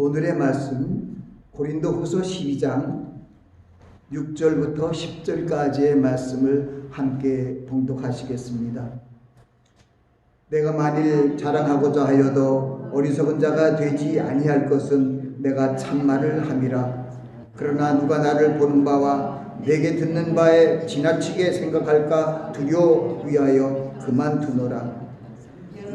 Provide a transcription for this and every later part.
오늘의 말씀 고린도후서 12장 6절부터 10절까지의 말씀을 함께 봉독하시겠습니다. 내가 만일 자랑하고자 하여도 어리석은 자가 되지 아니할 것은 내가 참말을 함이라. 그러나 누가 나를 보는 바와 내게 듣는 바에 지나치게 생각할까 두려워 위하여 그만두노라.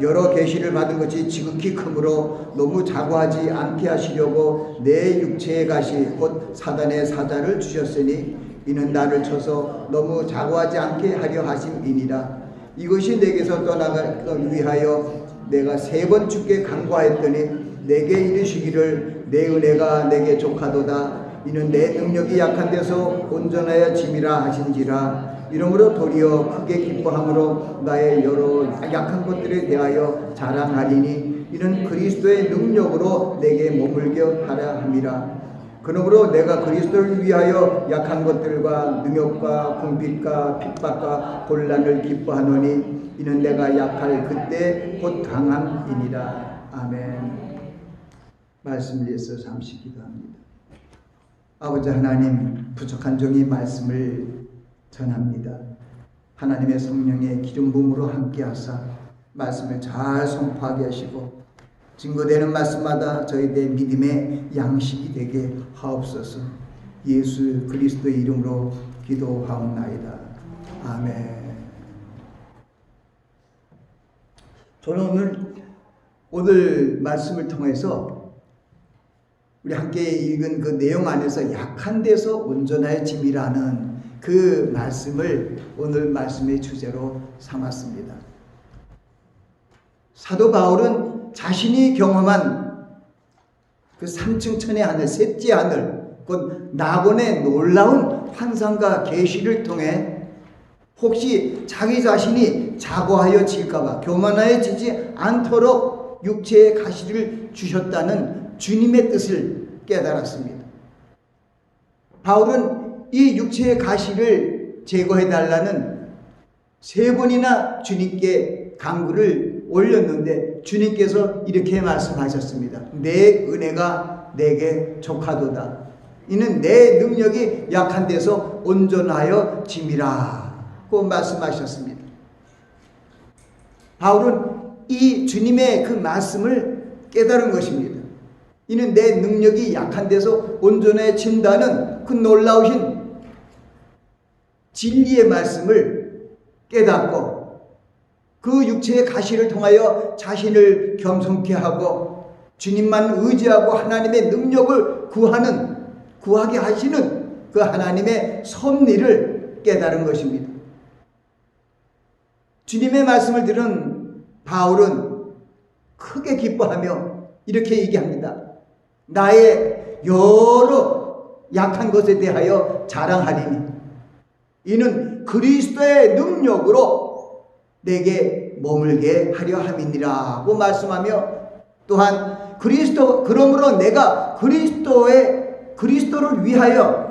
여러 계시를 받은 것이 지극히 크므로 너무 자고하지 않게 하시려고 내 육체의 가시 곧 사단의 사자를 주셨으니 이는 나를 쳐서 너무 자고하지 않게 하려 하심이니라. 이것이 내게서 떠나가기 위하여 내가 3번 주께 간구하였더니 내게 이르시기를 내 은혜가 내게 족하도다. 이는 내 능력이 약한 데서 온전하여 짐이라 하신지라. 이러므로 도리어 크게 기뻐함으로 나의 여러 약한 것들에 대하여 자랑하리니 이는 그리스도의 능력으로 내게 머물게 하라 함이라. 그러므로 내가 그리스도를 위하여 약한 것들과 능욕과 궁핍과 핍박과 곤란을 기뻐하노니 이는 내가 약할 그때 곧 강함이니라. 아멘. 말씀을 위해서 잠시 기도합니다. 아버지 하나님, 부족한 종이 말씀을 전합니다. 하나님의 성령의 기름 부음으로 함께하사 말씀을 잘 선포하게 하시고 증거되는 말씀마다 저희들의 믿음의 양식이 되게 하옵소서. 예수 그리스도의 이름으로 기도하옵나이다. 아멘. 저는 오늘 말씀을 통해서 우리 함께 읽은 그 내용 안에서 약한 데서 온전하여 짐이라는 그 말씀을 오늘 말씀의 주제로 삼았습니다. 사도 바울은 자신이 경험한 그 3층 천의 하늘, 셋째 하늘, 곧 낙원의 놀라운 환상과 계시를 통해 혹시 자기 자신이 자고하여 질까봐 교만하여 지지 않도록 육체의 가시를 주셨다는 주님의 뜻을 깨달았습니다. 바울은 이 육체의 가시를 제거해달라는 3번이나 주님께 간구를 올렸는데 주님께서 이렇게 말씀하셨습니다. 내 은혜가 내게 족하도다. 이는 내 능력이 약한 데서 온전하여 짐이라고 말씀하셨습니다. 바울은 이 주님의 그 말씀을 깨달은 것입니다. 이는 내 능력이 약한 데서 온전해진다는 그 놀라우신 진리의 말씀을 깨닫고 그 육체의 가시를 통하여 자신을 겸손케 하고 주님만 의지하고 하나님의 능력을 구하게 하시는 그 하나님의 섭리를 깨달은 것입니다. 주님의 말씀을 들은 바울은 크게 기뻐하며 이렇게 얘기합니다. 나의 여러 약한 것에 대하여 자랑하리니 이는 그리스도의 능력으로 내게 머물게 하려 함이니라고 말씀하며 또한 그러므로 내가 그리스도를 위하여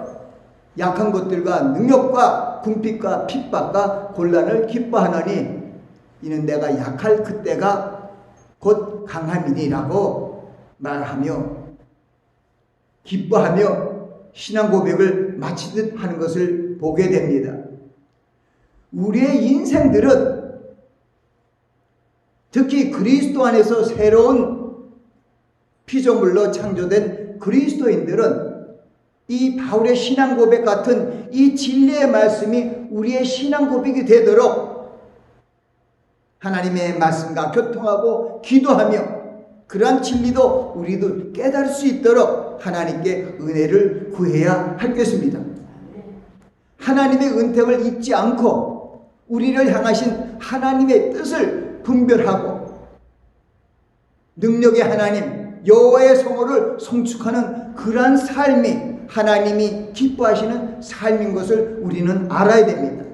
약한 것들과 능력과 궁핍과 핍박과 곤란을 기뻐하노니 이는 내가 약할 그때가 곧 강함이니라고 말하며 기뻐하며 신앙 고백을 마치듯 하는 것을 보게 됩니다. 우리의 인생들은 특히 그리스도 안에서 새로운 피조물로 창조된 그리스도인들은 이 바울의 신앙 고백 같은 이 진리의 말씀이 우리의 신앙 고백이 되도록 하나님의 말씀과 교통하고 기도하며 그러한 진리도 우리도 깨달을 수 있도록 하나님께 은혜를 구해야 할 것입니다. 하나님의 은택을 잊지 않고 우리를 향하신 하나님의 뜻을 분별하고 능력의 하나님 여호와의 성호를 송축하는 그러한 삶이 하나님이 기뻐하시는 삶인 것을 우리는 알아야 됩니다.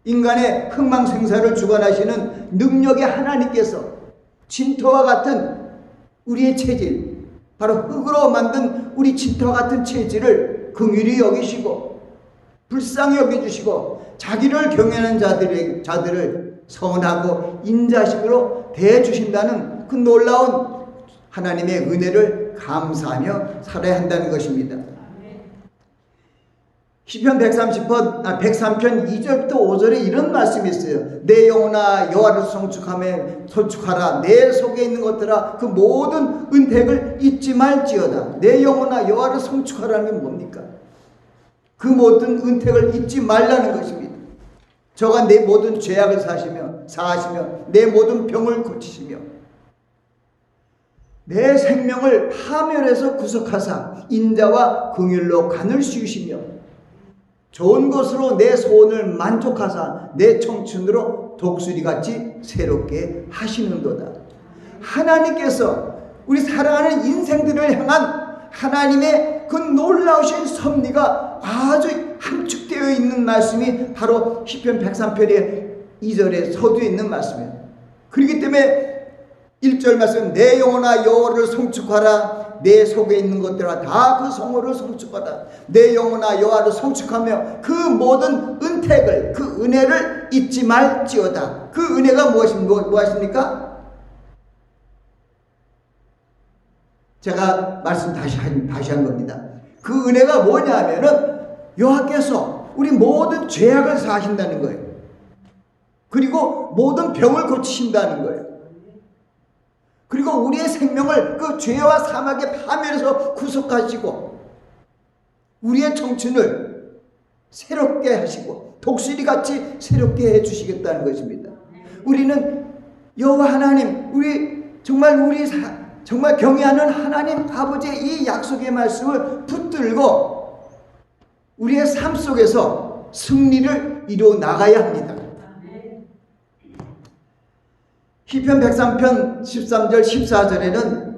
인간의 흥망생사를 주관하시는 능력의 하나님께서 진토와 같은 우리의 체질, 바로 흙으로 만든 우리 진토와 같은 체질을 긍휼히 여기시고 불쌍히 여겨주시고 자기를 경외하는 자들을 선하고 인자식으로 대해주신다는 그 놀라운 하나님의 은혜를 감사하며 살아야 한다는 것입니다. 시편 103편 2절부터 5절에 이런 말씀이 있어요. 내 영혼아 여호와를 송축하라. 내 속에 있는 것들아 그 모든 은택을 잊지 말지어다. 내 영혼아 여호와를 송축하라는 게 뭡니까? 그 모든 은택을 잊지 말라는 것입니다. 저가 내 모든 죄악을 사하시며 내 모든 병을 고치시며 내 생명을 파멸해서 구속하사 인자와 긍휼로 간을 씌우시며 좋은 것으로 내 소원을 만족하사 내 청춘으로 독수리같이 새롭게 하시는도다. 하나님께서 우리 살아가는 인생들을 향한 하나님의 그 놀라우신 섭리가 아주 함축되어 있는 말씀이 바로 시편 103편의 2절에 서두에 있는 말씀이에요. 그렇기 때문에 1절 말씀 내 영혼아 여호와를 송축하라. 내 속에 있는 것들아 다 그 성호를 송축하라. 내 영혼아 여호와를 송축하며 그 모든 은택을 그 은혜를 잊지 말지어다. 그 은혜가 무엇입니까? 제가 말씀 다시 한 겁니다. 그 은혜가 뭐냐 하면은 여호와께서 우리 모든 죄악을 사하신다는 거예요. 그리고 모든 병을 고치신다는 거예요. 그리고 우리의 생명을 그 죄와 사막의 파멸에서 구속하시고 우리의 청춘을 새롭게 하시고 독수리같이 새롭게 해주시겠다는 것입니다. 우리는 여호와 하나님, 정말 경외하는 하나님 아버지의 이 약속의 말씀을 붙들고 우리의 삶 속에서 승리를 이루어 나가야 합니다. 시편 103편 13절 14절에는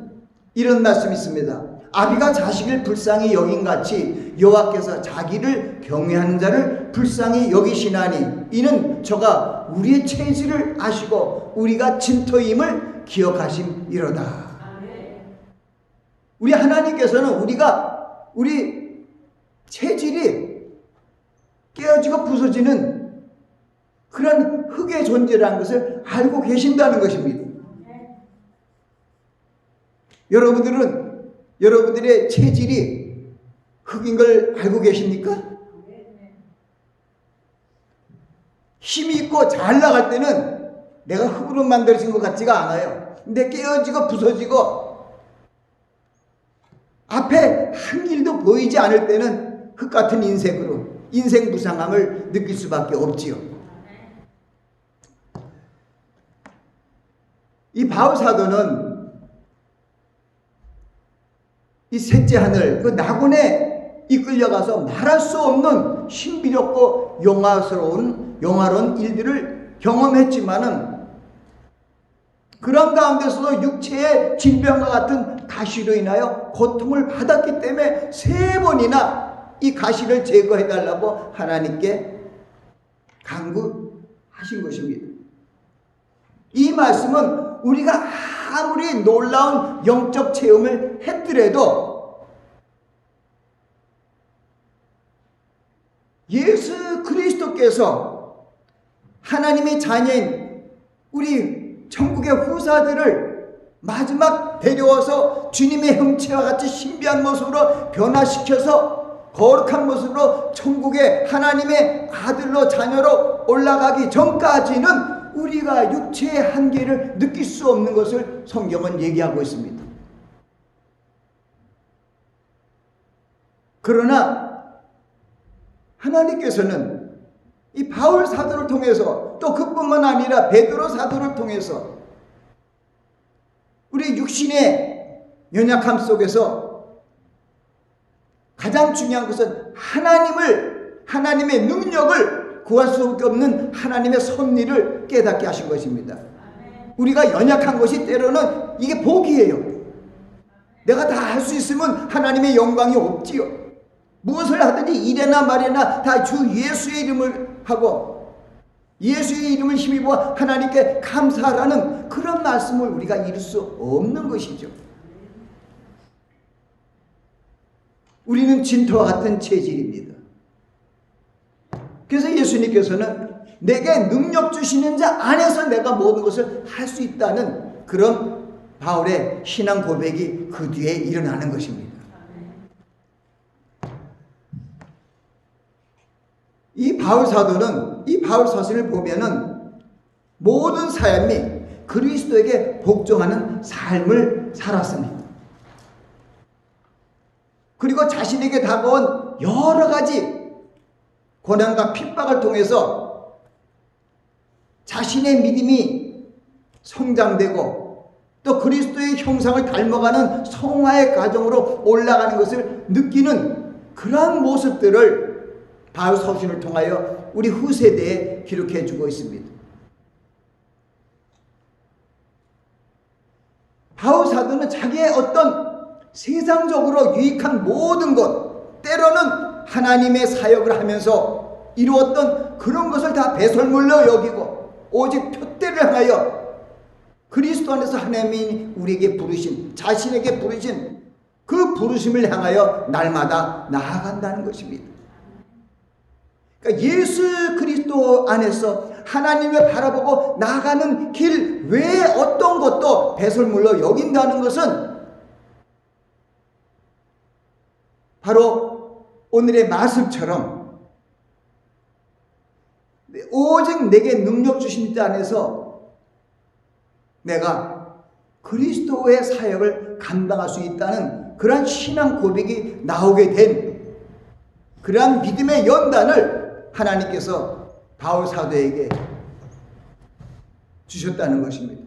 이런 말씀이 있습니다. 아비가 자식을 불쌍히 여긴같이 여호와께서 자기를 경외하는 자를 불쌍히 여기시나니 이는 저가 우리의 체질을 아시고 우리가 진토임을 기억하심이로다. 우리 하나님께서는 우리 체질이 깨어지고 부서지는 그런 흙의 존재라는 것을 알고 계신다는 것입니다. 여러분들의 체질이 흙인 걸 알고 계십니까? 힘이 있고 잘 나갈 때는 내가 흙으로 만들어진 것 같지가 않아요. 근데 깨어지고 부서지고 앞에 한 길도 보이지 않을 때는 흙 같은 인생으로 인생 무상함을 느낄 수밖에 없지요. 이 바울 사도는 이 셋째 하늘 그 낙원에 이끌려가서 말할 수 없는 신비롭고 영화로운 일들을 경험했지만은 그런 가운데서도 육체의 질병과 같은 가시로 인하여 고통을 받았기 때문에 3번이나 이 가시를 제거해달라고 하나님께 간구하신 것입니다. 이 말씀은 우리가 아무리 놀라운 영적 체험을 했더라도 예수 그리스도께서 하나님의 자녀인 우리 천국의 후사들을 마지막 데려와서 주님의 형체와 같이 신비한 모습으로 변화시켜서 거룩한 모습으로 천국의 하나님의 아들로 자녀로 올라가기 전까지는 우리가 육체의 한계를 느낄 수 없는 것을 성경은 얘기하고 있습니다. 그러나 하나님께서는 이 바울 사도를 통해서 또 그뿐만 아니라 베드로 사도를 통해서 우리 육신의 연약함 속에서 가장 중요한 것은 하나님의 능력을 구할 수밖에 없는 하나님의 섭리를 깨닫게 하신 것입니다. 우리가 연약한 것이 때로는 이게 복이에요. 내가 다 할 수 있으면 하나님의 영광이 없지요. 무엇을 하든지 이래나 말이나 다 주 예수의 이름을 하고 예수의 이름을 힘입어 하나님께 감사하라는 그런 말씀을 우리가 이룰 수 없는 것이죠. 우리는 진토와 같은 체질입니다. 그래서 예수님께서는 내게 능력 주시는 자 안에서 내가 모든 것을 할 수 있다는 그런 바울의 신앙 고백이 그 뒤에 일어나는 것입니다. 이 바울 사도는, 이 바울 서신을 보면은 모든 삶이 그리스도에게 복종하는 삶을 살았습니다. 그리고 자신에게 다가온 여러 가지 고난과 핍박을 통해서 자신의 믿음이 성장되고 또 그리스도의 형상을 닮아가는 성화의 과정으로 올라가는 것을 느끼는 그러한 모습들을 바울 서신을 통하여 우리 후세대에 기록해 주고 있습니다. 바울 사도는 자기의 어떤 세상적으로 유익한 모든 것, 때로는 하나님의 사역을 하면서 이루었던 그런 것을 다 배설물로 여기고 오직 표대를 향하여 그리스도 안에서 하나님이 우리에게 부르신, 자신에게 부르신 그 부르심을 향하여 날마다 나아간다는 것입니다. 그러니까 예수 그리스도 안에서 하나님을 바라보고 나아가는 길 외에 어떤 것도 배설물로 여긴다는 것은 바로 오늘의 말씀처럼 오직 내게 능력 주신 자 안에서 내가 그리스도의 사역을 감당할 수 있다는 그러한 신앙 고백이 나오게 된 그러한 믿음의 연단을 하나님께서 바울 사도에게 주셨다는 것입니다.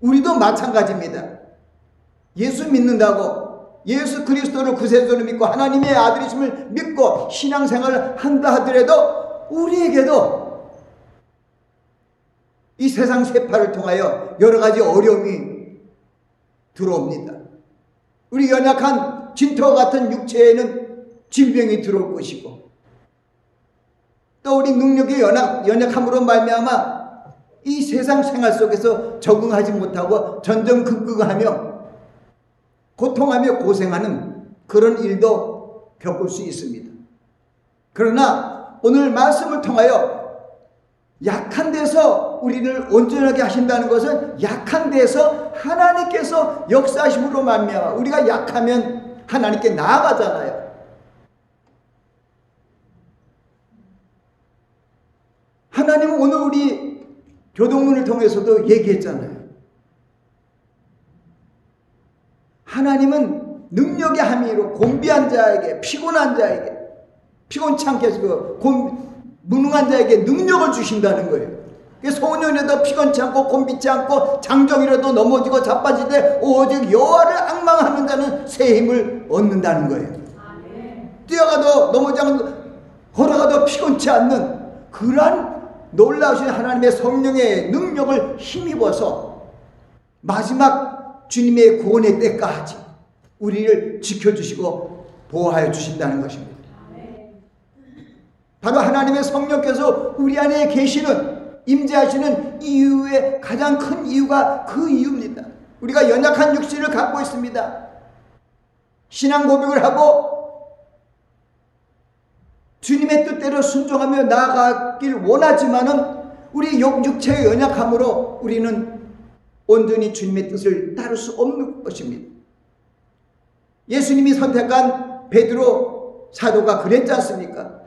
우리도 마찬가지입니다. 예수 믿는다고, 예수 그리스도를 구세주로 믿고 하나님의 아들이심을 믿고 신앙생활을 한다 하더라도 우리에게도 이 세상 세파를 통하여 여러 가지 어려움이 들어옵니다. 우리 연약한 진토와 같은 육체에는 질병이 들어올 것이고 또 우리 능력의 연약함으로 말미암아 이 세상 생활 속에서 적응하지 못하고 전전긍긍하며 고통하며 고생하는 그런 일도 겪을 수 있습니다. 그러나 오늘 말씀을 통하여 약한 데서 우리를 온전하게 하신다는 것은 약한 데서 하나님께서 역사하심으로 말미암아 우리가 약하면 하나님께 나아가잖아요. 하나님은 오늘 우리 교동문을 통해서도 얘기했잖아요. 하나님은 능력의 함의로 곤비한 자에게, 피곤한 자에게, 피곤치 않게 해서 무능한 자에게 능력을 주신다는 거예요. 소년에도 피곤치 않고 곤비치 않고 장정이라도 넘어지고 자빠질 때 오직 여호와를 앙망하는 자는 새 힘을 얻는다는 거예요. 뛰어가도 넘어지 않고 걸어가도 피곤치 않는 그러한 놀라우신 하나님의 성령의 능력을 힘입어서 마지막 주님의 구원의 때까지 우리를 지켜주시고 보호하여 주신다는 것입니다. 바로 하나님의 성령께서 우리 안에 계시는, 임재하시는 이유의 가장 큰 이유가 그 이유입니다. 우리가 연약한 육신을 갖고 있습니다. 신앙 고백을 하고 주님의 뜻대로 순종하며 나아가길 원하지만은 우리 육체의 연약함으로 우리는 온전히 주님의 뜻을 따를 수 없는 것입니다. 예수님이 선택한 베드로 사도가 그랬지 않습니까?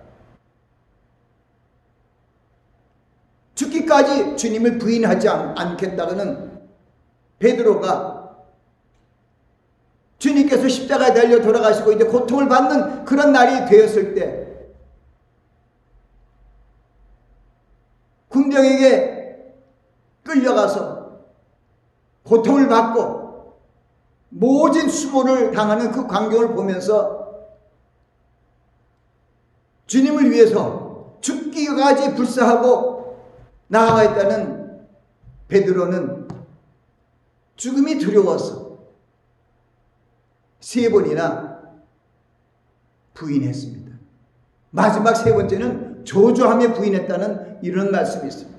죽기까지 주님을 부인하지 않겠다고는 베드로가 주님께서 십자가에 달려 돌아가시고 이제 고통을 받는 그런 날이 되었을 때 군병에게 끌려가서 고통을 받고 모진 수모를 당하는 그 광경을 보면서 주님을 위해서 죽기까지 불사하고 나아가 있다는 베드로는 죽음이 두려워서 3번이나 부인했습니다. 마지막 3번째는 저주하며 부인했다는 이런 말씀이 있습니다.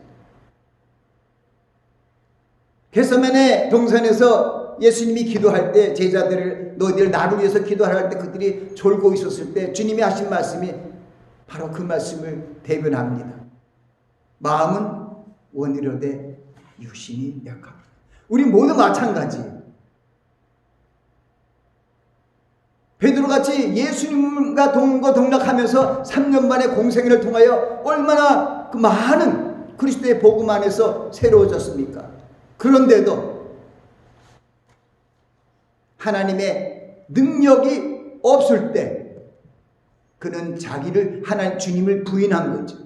겟세마네 동산에서 예수님이 기도할 때 제자들을 너희들 나를 위해서 기도하라 할 때 그들이 졸고 있었을 때 주님이 하신 말씀이 바로 그 말씀을 대변합니다. 마음은 원이로되 육신이 약하다. 우리 모두 마찬가지. 베드로같이 예수님과 동거동락하면서 3년 만에 공생애를 통하여 얼마나 그 많은 그리스도의 복음 안에서 새로워졌습니까? 그런데도 하나님의 능력이 없을 때 그는 자기를 하나님 주님을 부인한 거죠.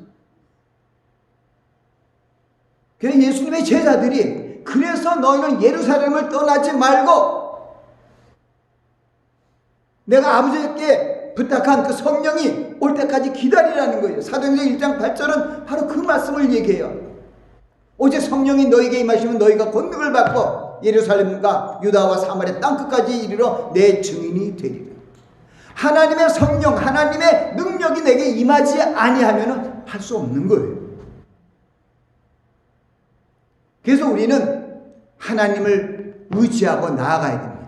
그래서 예수님의 제자들이 그래서 너희는 예루살렘을 떠나지 말고 내가 아버지께 부탁한 그 성령이 올 때까지 기다리라는 거예요. 사도행전 1장 8절은 바로 그 말씀을 얘기해요. 오직 성령이 너에게 임하시면 너희가 권능을 받고 예루살렘과 유다와 사마리아 땅끝까지 이르러 내 증인이 되리라. 하나님의 성령, 하나님의 능력이 내게 임하지 아니하면 할 수 없는 거예요. 그래서 우리는 하나님을 의지하고 나아가야 됩니다.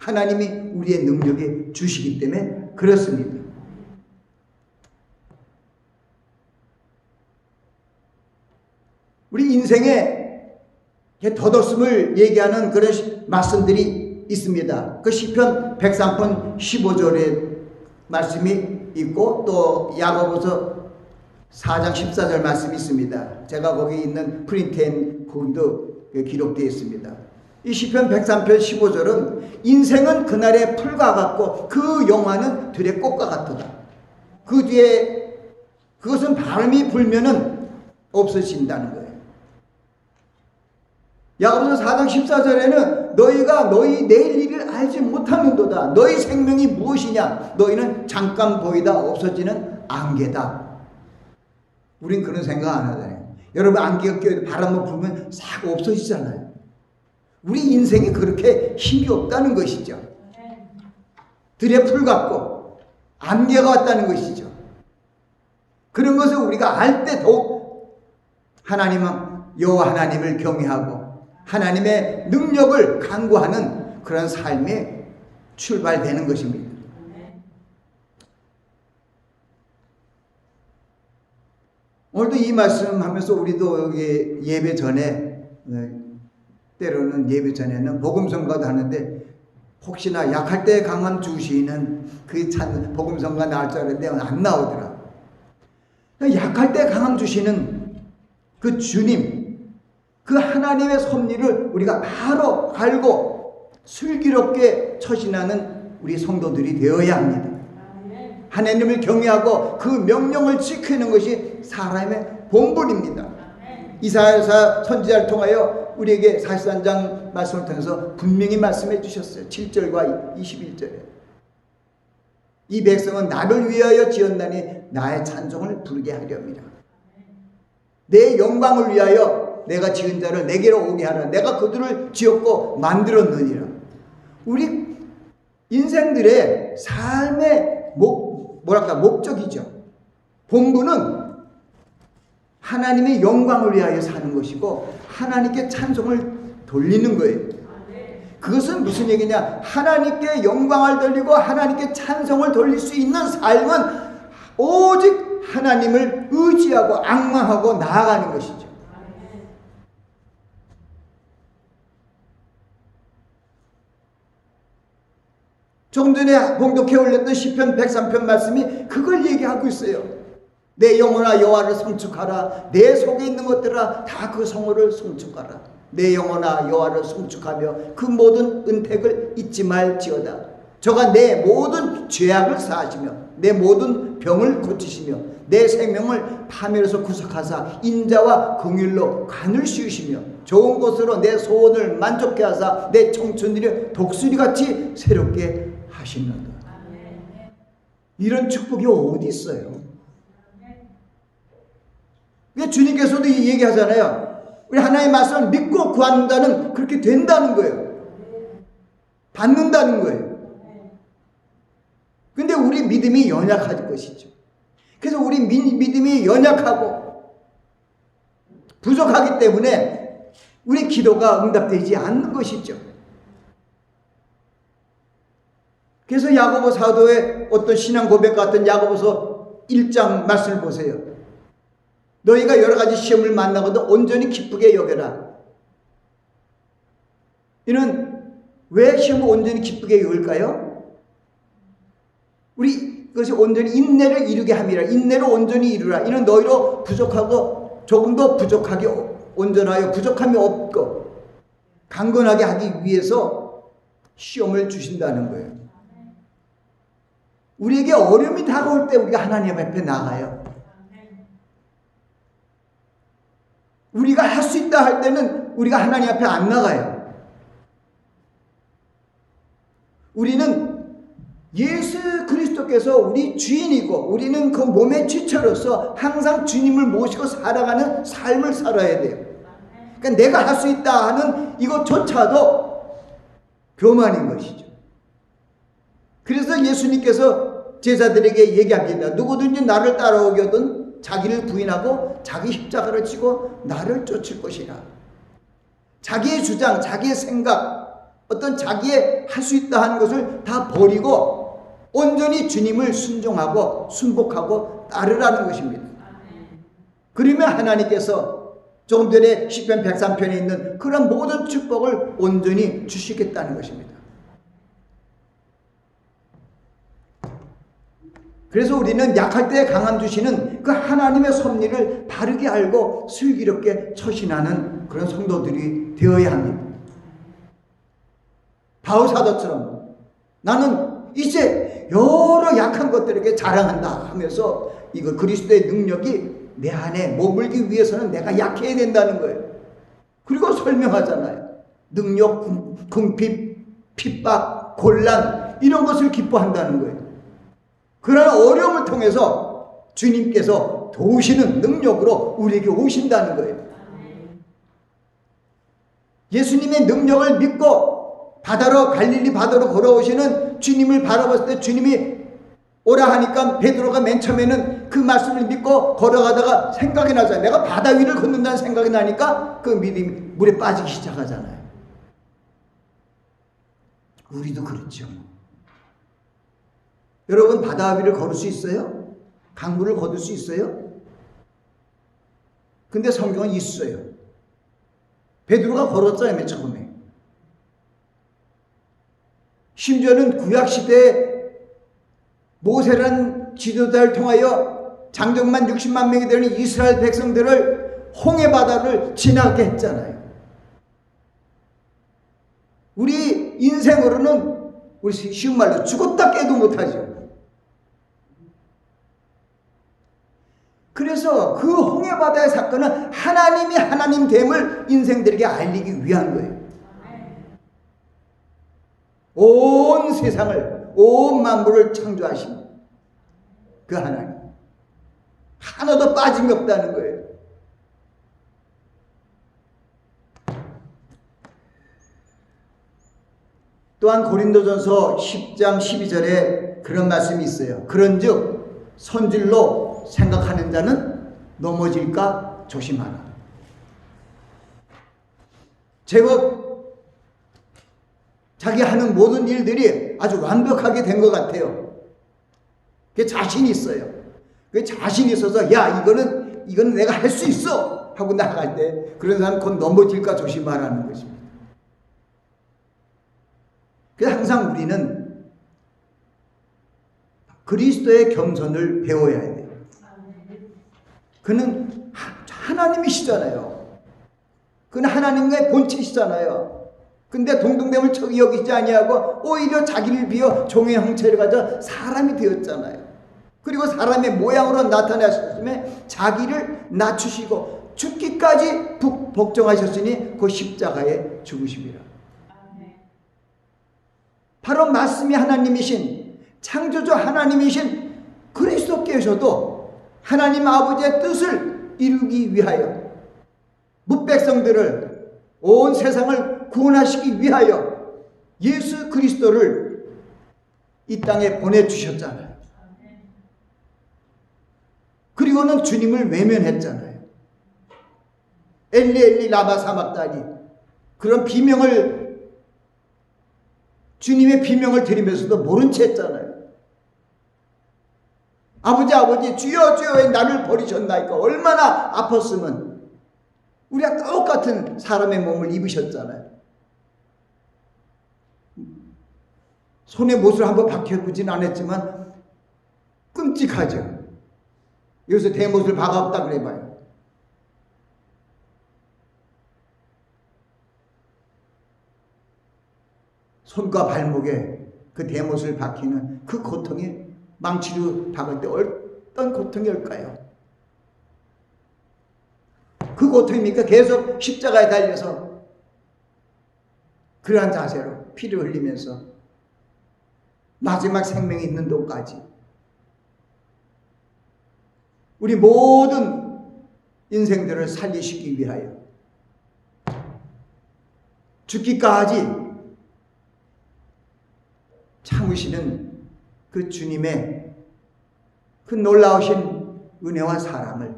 하나님이 우리의 능력에 주시기 때문에 그렇습니다. 우리 인생에 덧없음을 얘기하는 그런 말씀들이 있습니다. 그 시편 103편 15절의 말씀이 있고 또 야고보서 4장 14절 말씀이 있습니다. 제가 거기 있는 프린트엔 거기도 기록되어 있습니다. 이 시편 103편 15절은 인생은 그날의 풀과 같고 그 영화는 들의 꽃과 같도다. 그 뒤에 그것은 바람이 불면은 없어진다는 거예요. 야고보서 4장 14절에는 너희가 너희 내일 일을 알지 못하는도다. 너희 생명이 무엇이냐? 너희는 잠깐 보이다 없어지는 안개다. 우린 그런 생각 안 하잖아요. 여러분 안개가 껴도 바람만 불면 싹 없어지잖아요. 우리 인생이 그렇게 힘이 없다는 것이죠. 들의 풀 같고 안개가 왔다는 것이죠. 그런 것을 우리가 알 때 더욱 하나님은 여호와 하나님을 경외하고 하나님의 능력을 간구하는 그런 삶에 출발되는 것입니다. 오늘도 이 말씀 하면서 우리도 여기 예배 전에 때로는 예배 전에는 복음성가도 하는데 혹시나 약할 때 강함 주시는 그 복음성가 나올 줄 알았는데 안 나오더라. 약할 때 강함 주시는 그 주님, 그 하나님의 섭리를 우리가 바로 알고 슬기롭게 처신하는 우리 성도들이 되어야 합니다. 하나님을 경외하고 그 명령을 지키는 것이 사람의 본분입니다. 이사야 선지자를 통하여 우리에게 43장 말씀을 통해서 분명히 말씀해 주셨어요. 7절과 21절에 이 백성은 나를 위하여 지었나니 나의 찬송을 부르게 하렵니다. 내 영광을 위하여 내가 지은 자를 내게로 오게 하라. 내가 그들을 지었고 만들었느니라. 우리 인생들의 삶의 목적이죠. 본분은 하나님의 영광을 위하여 사는 것이고 하나님께 찬송을 돌리는 거예요. 그것은 무슨 얘기냐? 하나님께 영광을 돌리고 하나님께 찬송을 돌릴 수 있는 삶은 오직 하나님을 의지하고 앙망하고 나아가는 것이죠. 조금 전에 봉독해 올렸던 시편 103편 말씀이 그걸 얘기하고 있어요. 내 영혼아 여호와를 송축하라. 내 속에 있는 것들아 다 그 성호를 송축하라. 내 영혼아 여호와를 송축하며 그 모든 은택을 잊지 말지어다. 저가 내 모든 죄악을 사하시며 내 모든 병을 고치시며 내 생명을 파멸에서 구속하사 인자와 긍휼로 간을 씌우시며 좋은 곳으로 내 소원을 만족케 하사 내 청춘들이 독수리같이 새롭게 하시는다. 이런 축복이 어디 있어요? 주님께서도 이 얘기하잖아요. 우리 하나님의 말씀을 믿고 구한다는 그렇게 된다는 거예요. 받는다는 거예요. 근데 우리 믿음이 연약할 것이죠. 그래서 우리 믿음이 연약하고 부족하기 때문에 우리 기도가 응답되지 않는 것이죠. 그래서 야고보 사도의 어떤 신앙 고백 같은 야고보서 1장 말씀을 보세요. 너희가 여러 가지 시험을 만나거든 온전히 기쁘게 여겨라. 이는 왜 시험을 온전히 기쁘게 이을까요? 우리 그것이 온전히 인내를 이루게 함이라. 인내로 온전히 이루라. 이는 너희로 부족하고 조금도 부족하게 온전하여 부족함이 없고 강건하게 하기 위해서 시험을 주신다는 거예요. 우리에게 어려움이 다가올 때 우리가 하나님 앞에 나가요. 우리가 할 수 있다 할 때는 우리가 하나님 앞에 안 나가요. 우리는 예수 그리스도께서 우리 주인이고 우리는 그 몸의 지체로서 항상 주님을 모시고 살아가는 삶을 살아야 돼요. 그러니까 내가 할 수 있다 하는 이것조차도 교만인 것이죠. 그래서 예수님께서 제자들에게 얘기합니다. 누구든지 나를 따라오거든 자기를 부인하고 자기 십자가를 지고 나를 쫓을 것이라. 자기의 주장, 자기의 생각, 어떤 자기의 할 수 있다 하는 것을 다 버리고 온전히 주님을 순종하고 순복하고 따르라는 것입니다. 그러면 하나님께서 조금 전에 시편 103편에 있는 그런 모든 축복을 온전히 주시겠다는 것입니다. 그래서 우리는 약할 때 강함 주시는 그 하나님의 섭리를 바르게 알고 슬기롭게 처신하는 그런 성도들이 되어야 합니다. 바울 사도처럼 나는 이제 여러 약한 것들에게 자랑한다 하면서 이거 그리스도의 능력이 내 안에 머물기 위해서는 내가 약해야 된다는 거예요. 그리고 설명하잖아요. 능력, 궁핍, 핍박, 곤란 이런 것을 기뻐한다는 거예요. 그러나 어려움을 통해서 주님께서 도우시는 능력으로 우리에게 오신다는 거예요. 예수님의 능력을 믿고 바다로 갈릴리 바다로 걸어오시는 주님을 바라봤을 때 주님이 오라 하니까 베드로가 맨 처음에는 그 말씀을 믿고 걸어가다가 생각이 나잖아요. 내가 바다 위를 걷는다는 생각이 나니까 그 믿음이 물에 빠지기 시작하잖아요. 우리도 그렇죠. 여러분 바다 위를 걸을 수 있어요? 강물을 걷을 수 있어요? 근데 성경은 있어요. 베드로가 걸었잖아요, 맨 처음에. 심지어는 구약시대에 모세라는 지도자를 통하여 장정만 60만 명이 되는 이스라엘 백성들을 홍해 바다를 지나게 했잖아요. 우리 인생으로는 우리 쉬운 말로 죽었다 깨도 못하죠. 그래서 그 홍해 바다의 사건은 하나님이 하나님 됨을 인생들에게 알리기 위한 거예요. 온 세상을, 온 만물을 창조하신 그 하나님. 하나도 빠짐이 없다는 거예요. 또한 고린도전서 10장 12절에 그런 말씀이 있어요. 그런즉 선질로 생각하는 자는 넘어질까 조심하라. 제법 자기 하는 모든 일들이 아주 완벽하게 된 것 같아요. 그게 자신이 있어요. 그게 자신이 있어서 야 이거는 내가 할 수 있어 하고 나갈 때 그런 사람 곧 넘어질까 조심하라는 것입니다. 그래서 항상 우리는 그리스도의 겸손을 배워야 해요. 그는 하나님이시잖아요. 그는 하나님의 본체시잖아요. 근데 동등됨을 척이 여기지 아니하고 오히려 자기를 비워 종의 형체를 가져 사람이 되었잖아요. 그리고 사람의 모양으로 나타나셨음에 자기를 낮추시고 죽기까지 복종하셨으니 그 십자가에 죽으심이라. 바로 말씀이 하나님이신 창조주 하나님이신 그리스도께서도 하나님 아버지의 뜻을 이루기 위하여 뭇백성들을 온 세상을 구원하시기 위하여 예수 그리스도를 이 땅에 보내주셨잖아요. 그리고는 주님을 외면했잖아요. 엘리 엘리 라마 사막다니 그런 비명을 주님의 비명을 드리면서도 모른 채 했잖아요. 아버지 주여 주여 왜 나를 버리셨나이까. 얼마나 아팠으면 우리가 똑같은 사람의 몸을 입으셨잖아요. 손에 못을 한번 박혀보진 않았지만 끔찍하죠. 여기서 대못을 박아없다 그래봐요. 손과 발목에 그 대못을 박히는 그 고통이 망치로 박을 때 어떤 고통일까요? 그 고통입니까? 계속 십자가에 달려서 그러한 자세로 피를 흘리면서 마지막 생명이 있는 동까지 우리 모든 인생들을 살리시기 위하여 죽기까지 참으시는 그 주님의 그 놀라우신 은혜와 사랑을,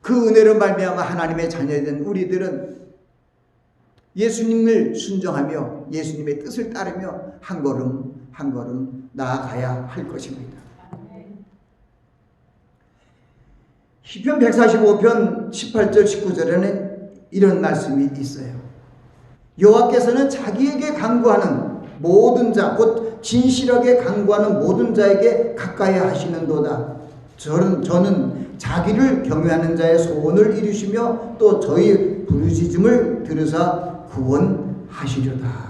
그 은혜로 말미암아 하나님의 자녀된 우리들은 예수님을 순종하며 예수님의 뜻을 따르며 한 걸음 한 걸음 나아가야 할 것입니다. 시편 145편 18절 19절에는 이런 말씀이 있어요. 여호와께서는 자기에게 간구하는 모든 자, 곧 진실하게 간구하는 모든 자에게 가까이 하시는도다. 저는 자기를 경외하는 자의 소원을 이루시며 또 저희 부르짖음을 들으사 구원하시려다.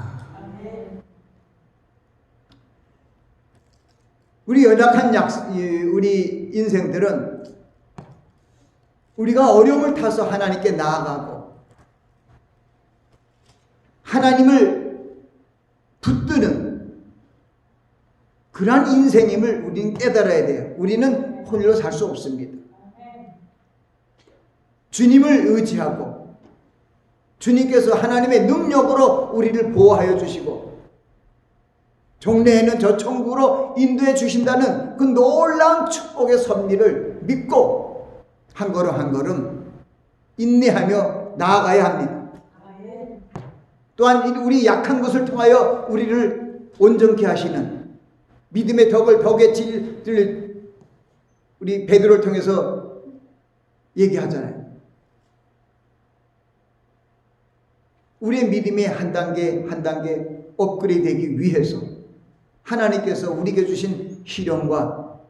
우리 연약한 우리 인생들은 우리가 어려움을 타서 하나님께 나아가고 하나님을 붙드는 그러한 인생임을 우리는 깨달아야 돼요. 우리는 홀로 살 수 없습니다. 주님을 의지하고 주님께서 하나님의 능력으로 우리를 보호하여 주시고 종래에는 저 천국으로 인도해 주신다는 그 놀라운 축복의 섭리를 믿고 한 걸음 한 걸음 인내하며 나아가야 합니다. 또한 우리 약한 것을 통하여 우리를 온전케 하시는 믿음의 벽에 찔 우리 베드로를 통해서 얘기하잖아요. 우리의 믿음이 한 단계 한 단계 업그레이드 되기 위해서 하나님께서 우리에게 주신 시련과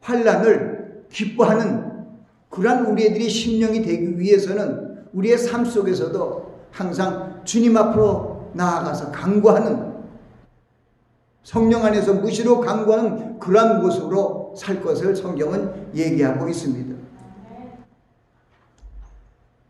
환난을 기뻐하는 그러한 우리들이 심령이 되기 위해서는 우리의 삶 속에서도 항상 주님 앞으로 나아가서 간구하는, 성령 안에서 무시로 간구하는 그러한 모습으로 살 것을 성경은 얘기하고 있습니다.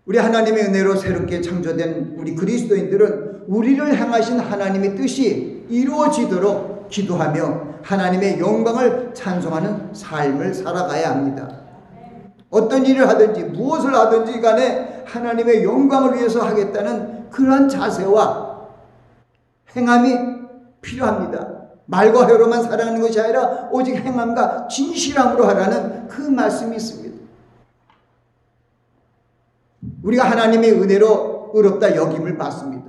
우리 하나님의 은혜로 새롭게 창조된 우리 그리스도인들은 우리를 향하신 하나님의 뜻이 이루어지도록 기도하며 하나님의 영광을 찬송하는 삶을 살아가야 합니다. 어떤 일을 하든지 무엇을 하든지 간에 하나님의 영광을 위해서 하겠다는 그러한 자세와 행함이 필요합니다. 말과 혀로만 살아가는 것이 아니라 오직 행함과 진실함으로 하라는 그 말씀이 있습니다. 우리가 하나님의 은혜로 의롭다 여김을 받습니다.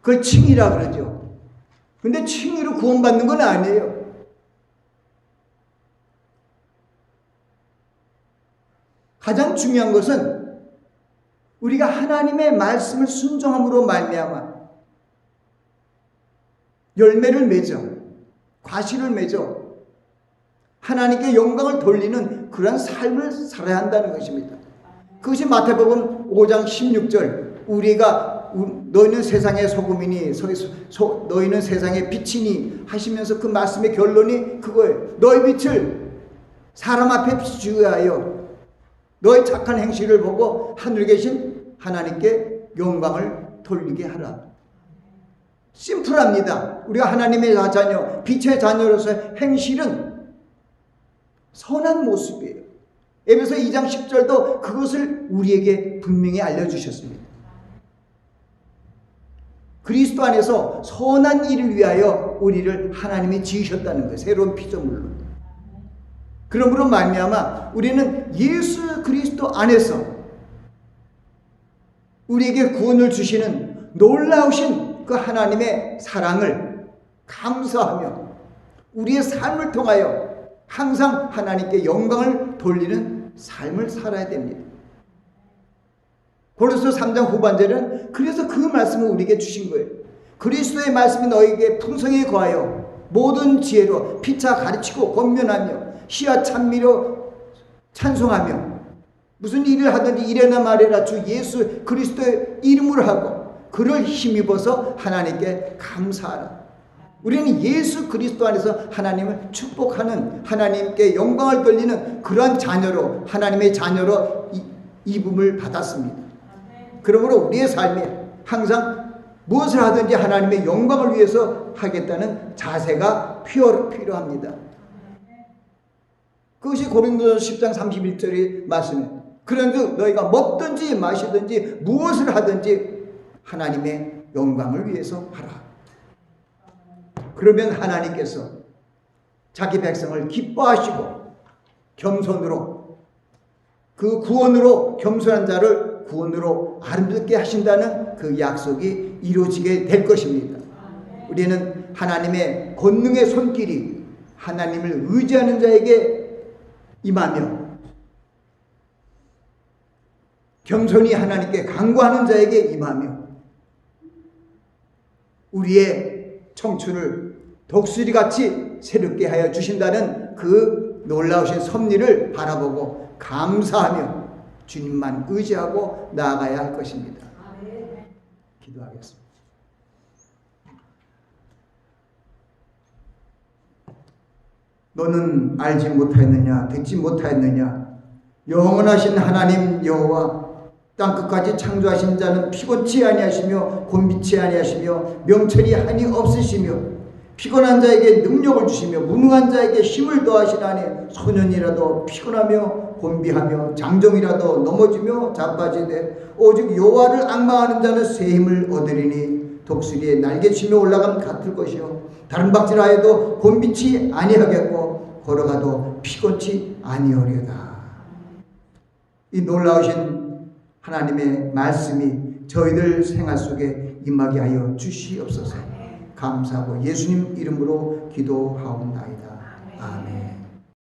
그걸 칭의라 그러죠. 근데 칭의로 구원받는 건 아니에요. 가장 중요한 것은 우리가 하나님의 말씀을 순종함으로 말미암아 열매를 맺어, 과실을 맺어 하나님께 영광을 돌리는 그런 삶을 살아야 한다는 것입니다. 그것이 마태복음 5장 16절 우리가 너희는 세상의 소금이니 너희는 세상의 빛이니 하시면서 그 말씀의 결론이 그거예요. 너희 빛을 사람 앞에 비추게 하여 너의 착한 행실을 보고 하늘에 계신 하나님께 영광을 돌리게 하라. 심플합니다. 우리가 하나님의 자녀, 빛의 자녀로서의 행실은 선한 모습이에요. 에베소 2장 10절도 그것을 우리에게 분명히 알려주셨습니다. 그리스도 안에서 선한 일을 위하여 우리를 하나님이 지으셨다는 거예요. 새로운 피조물로. 그러므로 말미암아 우리는 예수 그리스도 안에서 우리에게 구원을 주시는 놀라우신 그 하나님의 사랑을 감사하며 우리의 삶을 통하여 항상 하나님께 영광을 돌리는 삶을 살아야 됩니다. 고린도서 3장 후반절은 그래서 그 말씀을 우리에게 주신 거예요. 그리스도의 말씀이 너에게 풍성히 거하여 모든 지혜로 피차 가르치고 권면하며 시와 찬미로 찬송하며 무슨 일을 하든지 이래나 말해라 주 예수 그리스도의 이름으로 하고 그를 힘입어서 하나님께 감사하라. 우리는 예수 그리스도 안에서 하나님을 축복하는 하나님께 영광을 돌리는 그러한 자녀로 하나님의 자녀로 이름을 받았습니다. 그러므로 우리의 삶에 항상 무엇을 하든지 하나님의 영광을 위해서 하겠다는 자세가 필요합니다. 그것이 고린도서 10장 31절의 말씀이에요. 그런즉 너희가 먹든지 마시든지 무엇을 하든지 하나님의 영광을 위해서 하라. 그러면 하나님께서 자기 백성을 기뻐하시고 겸손으로 그 구원으로 겸손한 자를 구원으로 아름답게 하신다는 그 약속이 이루어지게 될 것입니다. 우리는 하나님의 권능의 손길이 하나님을 의지하는 자에게 임하며 겸손히 하나님께 간구하는 자에게 임하며 우리의 청춘을 독수리같이 새롭게 하여 주신다는 그 놀라우신 섭리를 바라보고 감사하며 주님만 의지하고 나아가야 할 것입니다. 기도하겠습니다. 너는 알지 못하였느냐 듣지 못하였느냐 영원하신 하나님 여호와 땅끝까지 창조하신 자는 피곤치 아니하시며 곤비치 아니하시며 명철이 한이 없으시며 피곤한 자에게 능력을 주시며 무능한 자에게 힘을 더하시나니 소년이라도 피곤하며 곤비하며 장정이라도 넘어지며 자빠지되 오직 여호와를 앙망하는 자는 새 힘을 얻으리니 독수리의 날개치며 올라감 같을 것이요 다른 박질하여도 곤비치 아니하겠고 걸어가도 피곤치 아니하리로다. 이 놀라우신 하나님의 말씀이 저희들 생활 속에 임하게 하여 주시옵소서. 감사하고 예수님 이름으로 기도하옵나이다. 아멘.